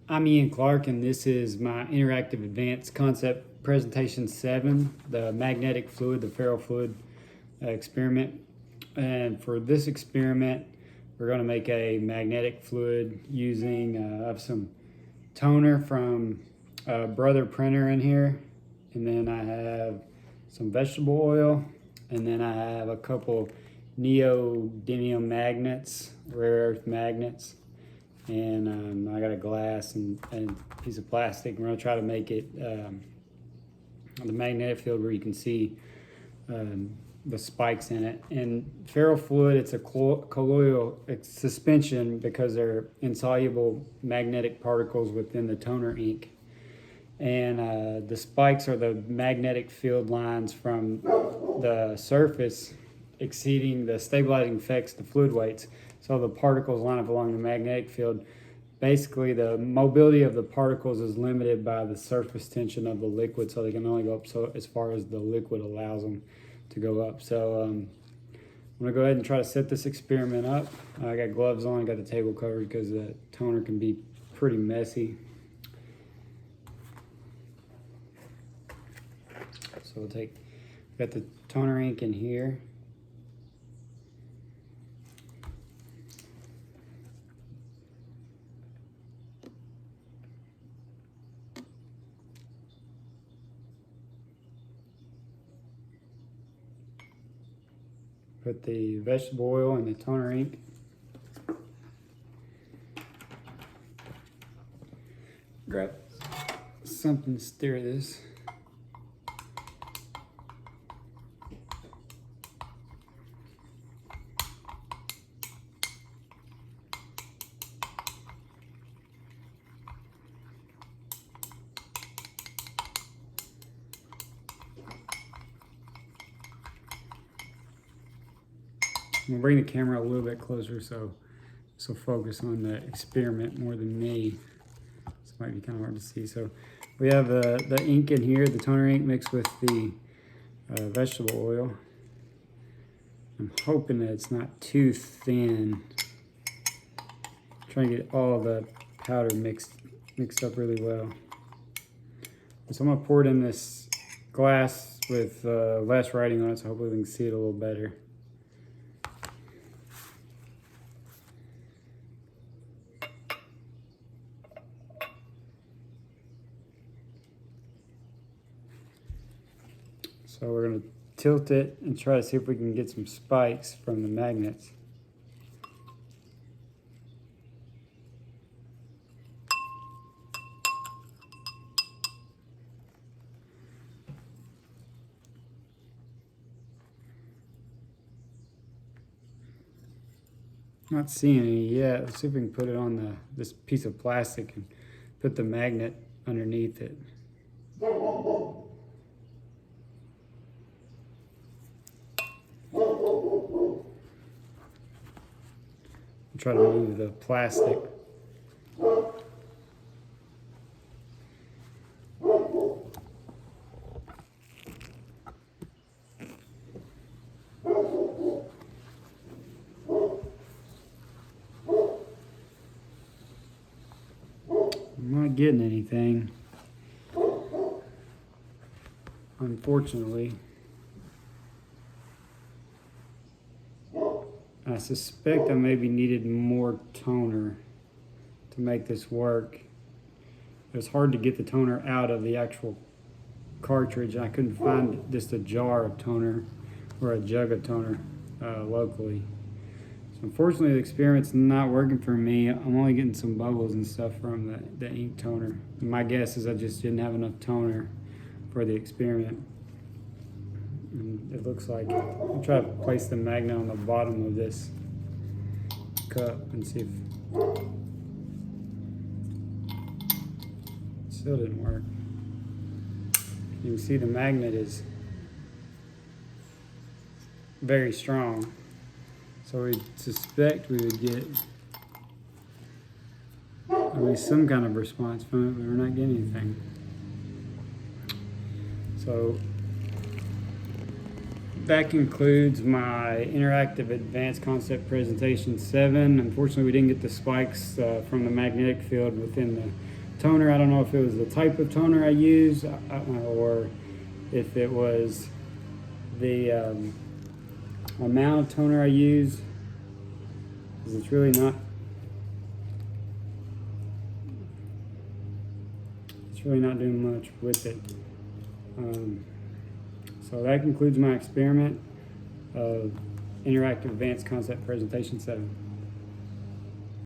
I'm Ian Clark, and this is my interactive advanced concept presentation 7, the magnetic fluid, the ferrofluid experiment. And for this experiment, we're going to make a magnetic fluid using some toner from Brother Printer in here, and then I have some vegetable oil, and then I have a couple neodymium magnets, rare earth magnets, and I got a glass and a piece of plastic. We're going to try to make it the magnetic field where you can see the spikes in it. And ferrofluid, it's a colloidal suspension because they're insoluble magnetic particles within the toner ink. And the spikes are the magnetic field lines from the surface exceeding the stabilizing effects of the fluid weights. So the particles line up along the magnetic field. Basically, the mobility of the particles is limited by the surface tension of the liquid, so they can only go up so as far as the liquid allows them to go up. So I'm gonna go ahead and try to set this experiment up. I got gloves on, got the table covered because the toner can be pretty messy. So we'll got the toner ink in here. Put the vegetable oil and the toner ink. Grab something to stir this. I'm gonna bring the camera a little bit closer so focus on the experiment more than me. This might be kind of hard to see. So we have the ink in here, the toner ink mixed with the vegetable oil. I'm hoping that it's not too thin. Trying to get all the powder mixed up really well. So I'm gonna pour it in this glass with less writing on it, so hopefully we can see it a little better. So we're going to tilt it and try to see if we can get some spikes from the magnets. Not seeing any yet. Let's see if we can put it on this piece of plastic and put the magnet underneath it. Try to move the plastic. I'm not getting anything, unfortunately. I suspect I maybe needed more toner to make this work. It was hard to get the toner out of the actual cartridge. I couldn't find just a jar of toner or a jug of toner locally. So unfortunately, the experiment's not working for me. I'm only getting some bubbles and stuff from the ink toner. And my guess is I just didn't have enough toner for the experiment. And it looks like I'll try to place the magnet on the bottom of this cup and see if it still didn't work. You can see the magnet is very strong, so we suspect we would get at least some kind of response from it, but we're not getting anything. So that concludes my interactive advanced concept presentation 7. Unfortunately, we didn't get the spikes from the magnetic field within toner. I don't know if it was the type of toner I used or if it was the amount of toner I use, because it's really not doing much with it. So that concludes my experiment of Interactive Advanced Concept Presentation 7.